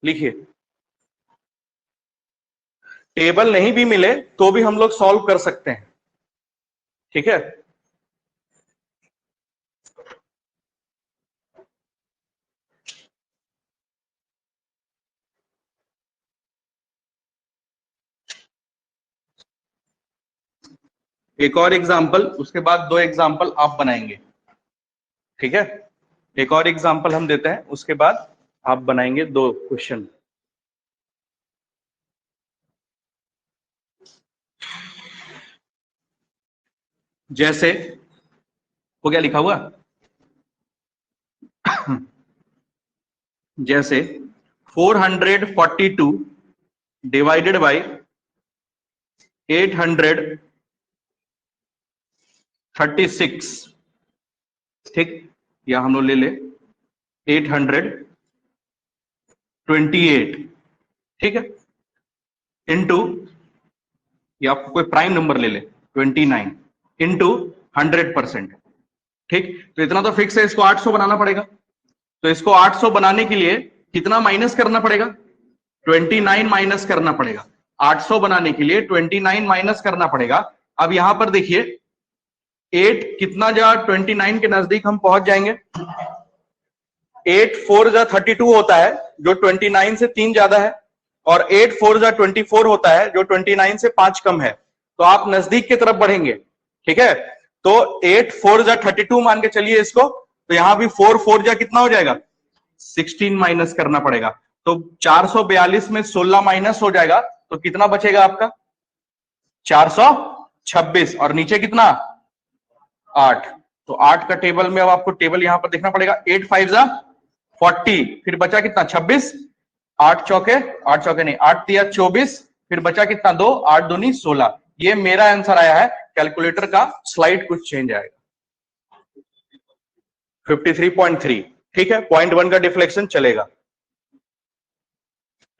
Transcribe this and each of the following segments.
लिखिए, टेबल नहीं भी मिले तो भी हम लोग सॉल्व कर सकते हैं, ठीक है। एक और एग्जाम्पल, उसके बाद 2 एग्जाम्पल आप बनाएंगे, ठीक है। एक और एग्जाम्पल हम देते हैं, उसके बाद आप बनाएंगे 2 क्वेश्चन। जैसे, हो गया लिखा हुआ? जैसे 442 डिवाइडेड बाई 836, ठीक, या हम लोग ले ले 828, ठीक है, इंटू, या आपको कोई प्राइम नंबर ले ले 29 इंटू 100%, ठीक। तो इतना तो फिक्स है, इसको 800 बनाना पड़ेगा। तो इसको 800 बनाने के लिए कितना माइनस करना पड़ेगा? 29 माइनस करना पड़ेगा। 800 बनाने के लिए 29 माइनस करना पड़ेगा। अब यहां पर देखिए 8 कितना जा 29 के नजदीक हम पहुंच जाएंगे। 8 4 जा 32 होता है, जो 29 से 3 ज्यादा है, और 8 4 जा 24 होता है, जो 29 से 5 कम है। तो आप नजदीक की तरफ बढ़ेंगे, ठीक है। तो 8 4 जा 32 मान के चलिए इसको, तो यहां भी 4 4 जा कितना हो जाएगा? 16 माइनस करना पड़ेगा। तो 442 में 16 माइनस हो जाएगा, तो कितना बचेगा आपका? 426, और नीचे कितना? 8। तो 8 का टेबल में अब आपको टेबल यहां पर देखना पड़ेगा। 8 5 जा 40, फिर बचा कितना? 26। 8 चौके, 8 चौके नहीं, 8 तिया 24, फिर बचा कितना? 2, 8 दूनी 16। ये मेरा आंसर आया है। कैलकुलेटर का स्लाइड कुछ चेंज आएगा, 53.3, ठीक है। 0.1 का डिफ्लेक्शन चलेगा।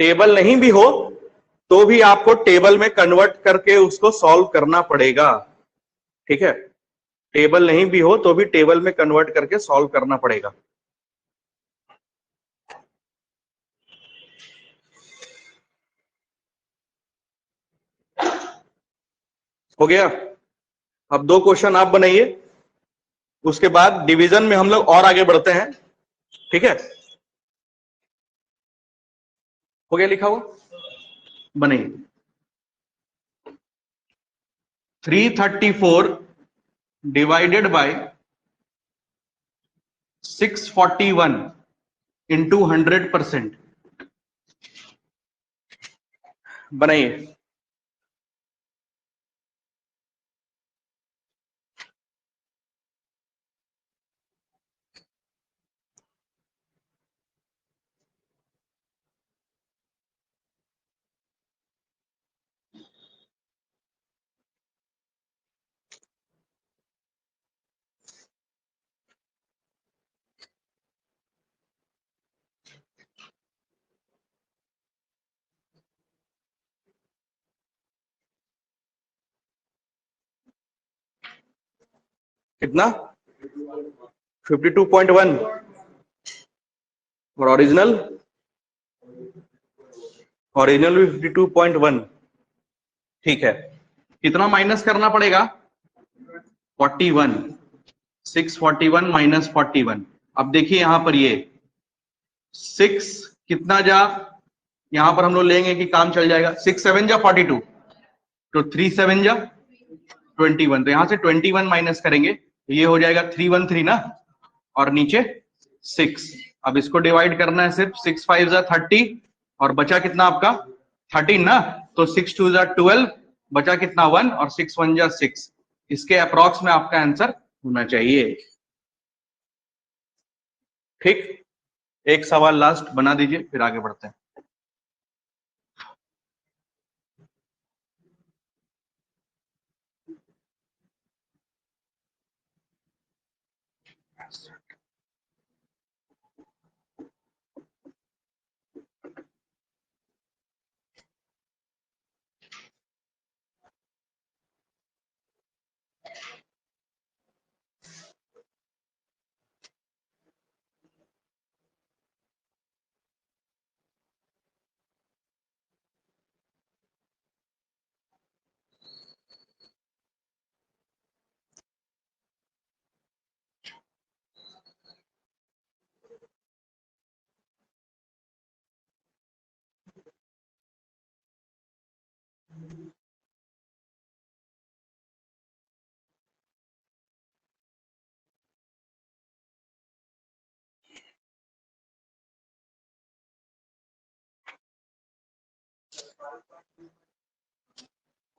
टेबल नहीं भी हो तो भी आपको टेबल में कन्वर्ट करके उसको सॉल्व करना पड़ेगा, ठीक है। टेबल नहीं भी हो तो भी टेबल में कन्वर्ट करके सॉल्व करना पड़ेगा। हो गया? अब 2 क्वेश्चन आप बनाइए, उसके बाद डिवीजन में हम लोग और आगे बढ़ते हैं, ठीक है। हो गया लिखा हुआ? बनाइए। 334 डिवाइडेड बाय 641 इंटू 100%, बनाइए। कितना? 52.1, और ओरिजिनल भी 52.1, ठीक है। कितना माइनस करना पड़ेगा? 41, 641 माइनस 41। अब देखिए यहां पर ये 6 कितना जा, यहां पर हम लोग लेंगे कि काम चल जाएगा। 6 7 जा 42, तो 3 7 जा 21, तो यहां से 21 माइनस करेंगे तो ये हो जाएगा 313 ना, और नीचे 6। अब इसको डिवाइड करना है सिर्फ। 6 5 जा 30, और बचा कितना आपका? 13 ना, तो 6 2 जा 12, बचा कितना? 1, और 6 1 जा 6। इसके अप्रॉक्स में आपका आंसर होना चाहिए, ठीक। एक सवाल लास्ट बना दीजिए, फिर आगे बढ़ते हैं।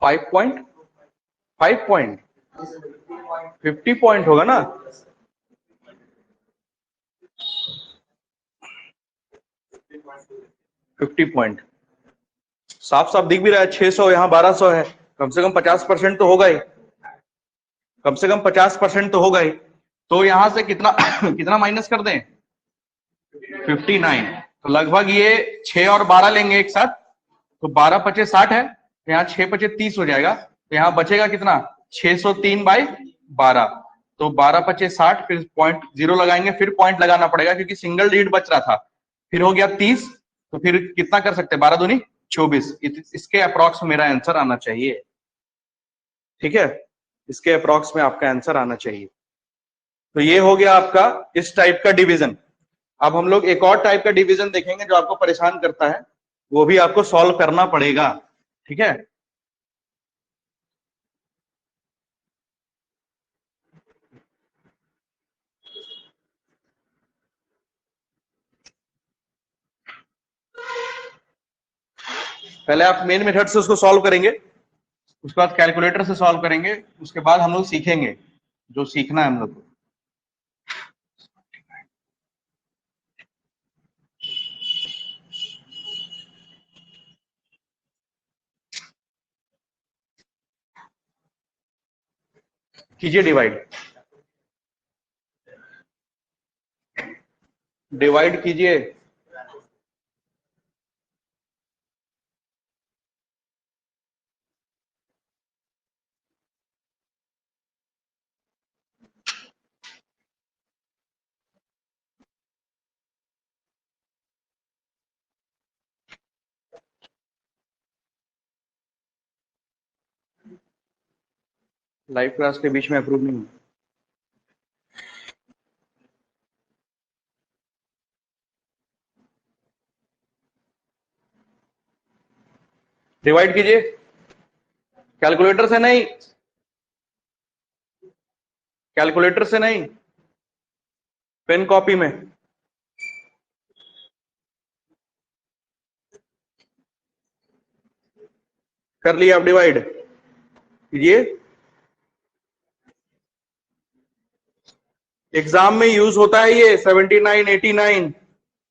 5 पॉइंट 50 पॉइंट होगा ना। फिफ्टी पॉइंट साफ साफ दिख भी रहा है। 600 यहाँ 1200 है, कम से कम 50% तो होगा ही, कम से कम 50% तो होगा ही। तो यहां से कितना कितना माइनस कर दें, 59। तो लगभग ये 6 और 12 लेंगे एक साथ, तो 12 पचे 60 है, तो यहाँ 6 पचे 30 हो जाएगा। तो यहाँ बचेगा कितना, 603/12। तो 12 पचे 60, फिर पॉइंट 0 लगाएंगे, फिर पॉइंट लगाना पड़ेगा क्योंकि सिंगल डिजिट बच रहा था। फिर हो गया 30, तो फिर कितना कर सकते हैं, 12 दूनी 24। इसके अप्रॉक्स मेरा आंसर आना चाहिए। ठीक है, इसके अप्रॉक्स में आपका आंसर आना चाहिए। तो ये हो गया आपका इस टाइप का डिवीजन। अब हम लोग एक और टाइप का डिवीजन देखेंगे जो आपको परेशान करता है, वो भी आपको सॉल्व करना पड़ेगा। ठीक है, पहले आप मेन मेथड से उसको सॉल्व करेंगे, उसके बाद कैलकुलेटर से सॉल्व करेंगे, उसके बाद हम लोग सीखेंगे जो सीखना है हम लोग को। कीजिए डिवाइड, डिवाइड कीजिए। लाइव क्लास के बीच में अप्रूव नहीं हुआ। डिवाइड कीजिए, कैलकुलेटर से नहीं, कैलकुलेटर से नहीं, पेन कॉपी में। कर लिया आप डिवाइड कीजिए। एग्जाम में यूज होता है ये 79, 89,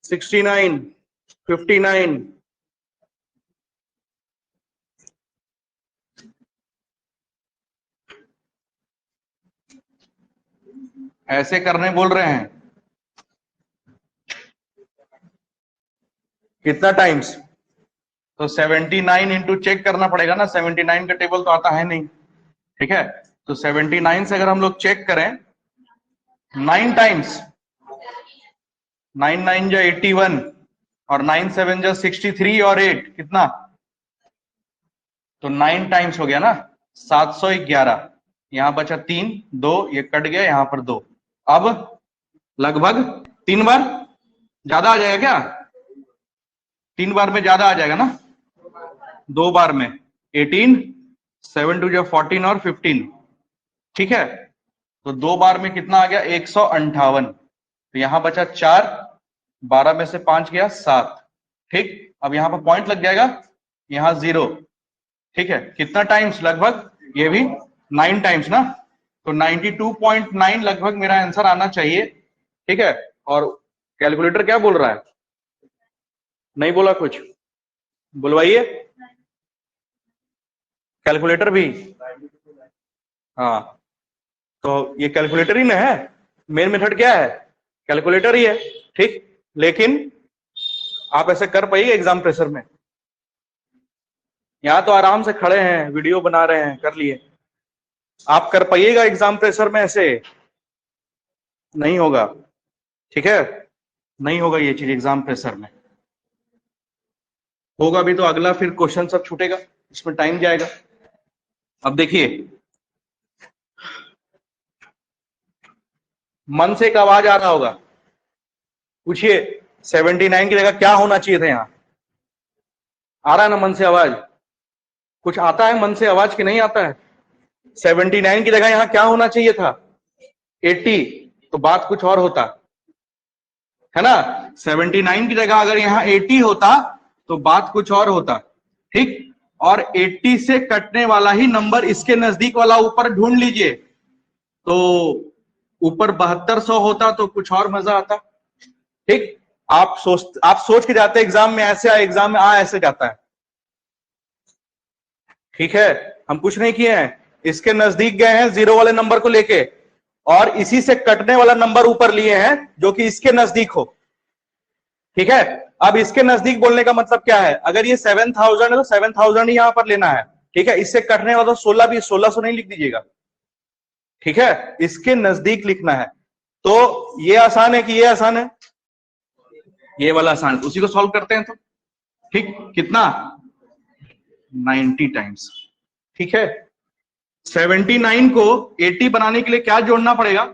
69, 59। ऐसे करने बोल रहे हैं कितना टाइम्स, तो 79 इंटू चेक करना पड़ेगा ना, 79 का टेबल तो आता है नहीं। ठीक है, तो 79 से अगर हम लोग चेक करें 9 टाइम्स, 9 9 जा 81 और 9 7 जा 63 और 8 कितना, तो 9 टाइम्स हो गया ना, 711। यहां बचा 3, 2 ये कट गया, यहां पर 2। अब लगभग 3 बार ज्यादा आ जाएगा क्या, 3 बार में ज्यादा आ जाएगा ना, 2 बार में 18, 7 2 14 और 15। ठीक है, तो 2 बार में कितना आ गया, 158। तो यहां बचा 4, 12 में से 5 गया 7। ठीक, अब यहां पर पॉइंट लग जाएगा, यहां 0। ठीक है, कितना टाइम्स, लगभग ये भी 9 टाइम्स ना, तो 92.9 लगभग मेरा आंसर आना चाहिए। ठीक है, और कैलकुलेटर क्या बोल रहा है, नहीं बोला कुछ, बुलवाइए कैलकुलेटर भी। हाँ, तो ये कैलकुलेटर ही ना है, मेन मेथड क्या है, कैलकुलेटर ही है। ठीक, लेकिन आप ऐसे कर पाइए एग्जाम प्रेशर में, यहां तो आराम से खड़े हैं, वीडियो बना रहे हैं, कर लिए। आप कर पाइएगा एग्जाम प्रेशर में, ऐसे नहीं होगा। ठीक है, नहीं होगा ये चीज एग्जाम प्रेशर में, होगा भी तो अगला फिर क्वेश्चन सब छूटेगा, इसमें टाइम जाएगा। अब देखिए, मन से एक आवाज आ रहा होगा, पूछिए 79 की जगह क्या होना चाहिए था, यहां आ रहा है ना मन से आवाज, कुछ आता है मन से आवाज की नहीं आता है, 79 की जगह यहां क्या होना चाहिए था, 80, तो बात कुछ और होता है ना। 79 की जगह अगर यहां 80 होता तो बात कुछ और होता। ठीक, और 80 से कटने वाला ही नंबर इसके नजदीक वाला ऊपर ढूंढ लीजिए। तो ऊपर 7200 होता तो कुछ और मजा आता। ठीक, आप सोच के जाते एग्जाम में ऐसे आए, एग्जाम में ऐसे जाता है। ठीक है, हम कुछ नहीं किए हैं, इसके नजदीक गए हैं जीरो वाले नंबर को लेके, और इसी से कटने वाला नंबर ऊपर लिए हैं जो कि इसके नजदीक हो। ठीक है, अब इसके नजदीक बोलने का मतलब क्या है, अगर ये 7000 है तो 7000 ही यहां पर लेना है। ठीक है, इससे कटने वाला 16 भी, 1600 नहीं लिख दीजिएगा। ठीक है, इसके नजदीक लिखना है। तो ये आसान है कि ये आसान है, ये वाला आसान है, उसी को सॉल्व करते हैं। तो ठीक, कितना 90 टाइम्स। ठीक है, 79 को 80 बनाने के लिए क्या जोड़ना पड़ेगा,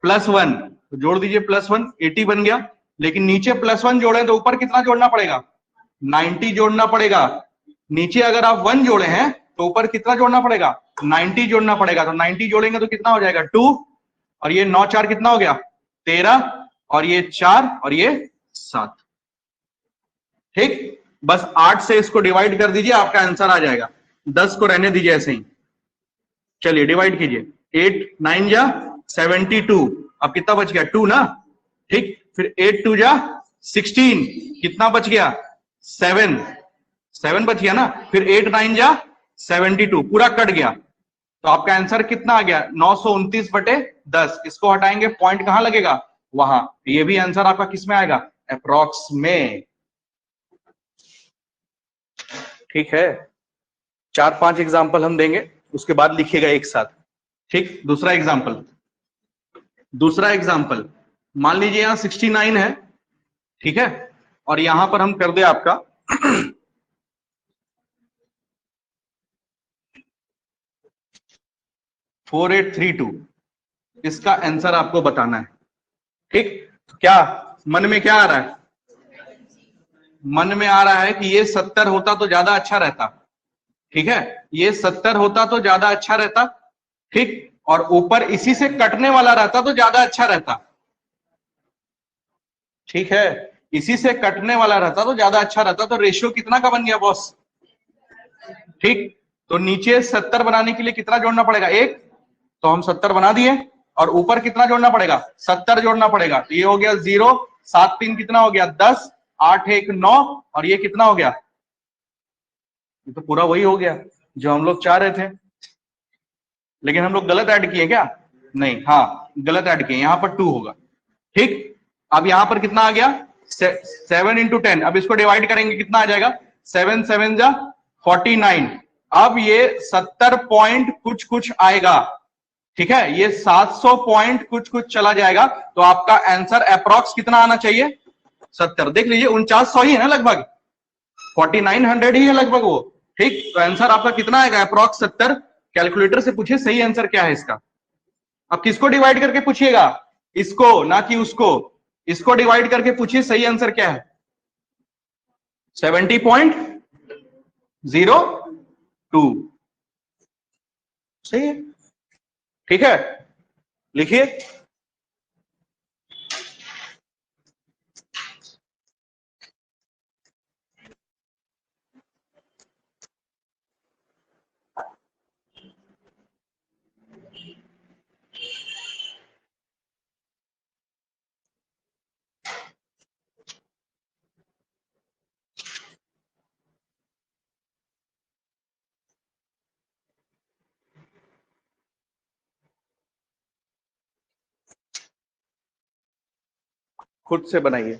+1, तो जोड़ दीजिए +1, 80 बन गया। लेकिन नीचे +1 जोड़े तो ऊपर कितना जोड़ना पड़ेगा, 90 जोड़ना पड़ेगा। नीचे अगर आप 1 जोड़े हैं तो ऊपर कितना जोड़ना पड़ेगा, 90 जोड़ना पड़ेगा। तो 90 जोड़ेंगे तो कितना हो जाएगा 2, और ये 9 4 कितना हो गया 13, और ये 4 और ये 7। ठीक, बस 8 से इसको डिवाइड कर दीजिए, आपका आंसर आ जाएगा। 10 को रहने दीजिए ऐसे ही। चलिए डिवाइड कीजिए, 8 9 जा 72, अब कितना बच गया 2 ना। ठीक, फिर 8 2 जा 16, कितना बच गया 7, 7 बच गया ना। फिर 8 9 जा 72, पूरा कट गया। तो आपका आंसर कितना आ गया 929/10। इसको हटाएंगे, पॉइंट कहां लगेगा, वहां। ये भी आंसर आपका किस में आएगा, अप्रोक्स में। ठीक है, 4 5 एग्जाम्पल हम देंगे, उसके बाद लिखिएगा एक साथ। ठीक, दूसरा एग्जाम्पल, दूसरा एग्जाम्पल, मान लीजिए यहां 69 है। ठीक है, और यहां पर हम कर दे आपका 4832, इसका आंसर आपको बताना है। ठीक, तो क्या मन में क्या आ रहा है, मन में आ रहा है कि ये 70 होता तो ज्यादा अच्छा रहता। ठीक है, ये 70 होता तो ज्यादा अच्छा रहता। ठीक, और ऊपर इसी से कटने वाला रहता तो ज्यादा अच्छा रहता। ठीक है, इसी से कटने वाला रहता तो ज्यादा अच्छा रहता। तो रेशियो कितना का बन गया बॉस, ठीक, तो नीचे 70 बनाने के लिए कितना जोड़ना पड़ेगा, 1, तो हम 70 बना दिए। और ऊपर कितना जोड़ना पड़ेगा, 70 जोड़ना पड़ेगा। तो ये हो गया 0, 7 3 कितना हो गया 10, 8 1 9, और ये कितना हो गया, ये तो पूरा वही हो गया जो हम लोग चाह रहे थे। लेकिन हम लोग गलत ऐड किए क्या, नहीं, हाँ गलत ऐड किए, यहां पर 2 होगा। ठीक, अब यहां पर कितना आ गया 7 × 10, अब इसको डिवाइड करेंगे कितना आ जाएगा, 7 7 जा 49। अब ये 70 पॉइंट कुछ कुछ आएगा। ठीक है, ये 700 पॉइंट कुछ कुछ चला जाएगा। तो आपका आंसर अप्रोक्स कितना आना चाहिए, 70। देख लीजिए 4900 ही है ना लगभग, 4900 ही है लगभग वो। ठीक, तो आंसर आपका कितना आएगा, अप्रोक्स 70। कैलकुलेटर से पूछिए सही आंसर क्या है इसका। अब किसको डिवाइड करके पूछिएगा, इसको ना कि उसको, इसको डिवाइड करके पूछिए सही आंसर क्या है, 70.02 सही है। ठीक है, लिखिए, खुद से बनाइए।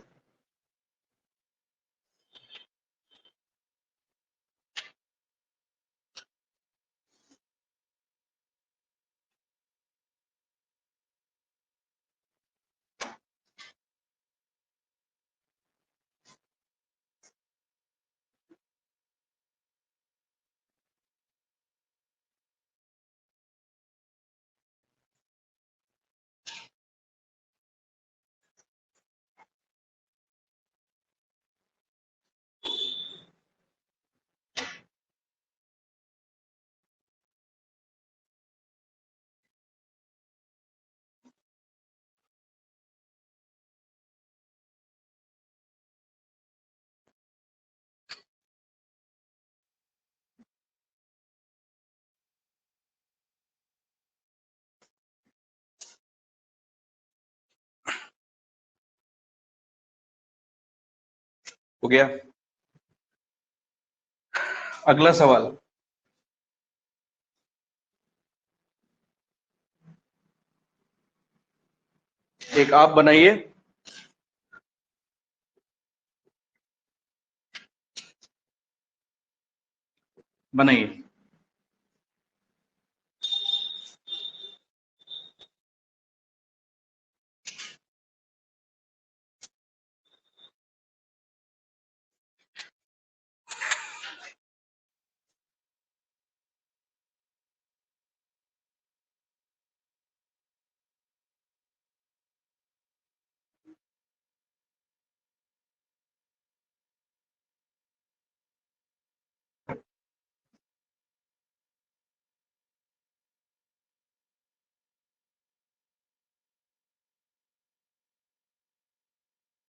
हो गया। अगला सवाल, एक आप बनाइए, बनाइए।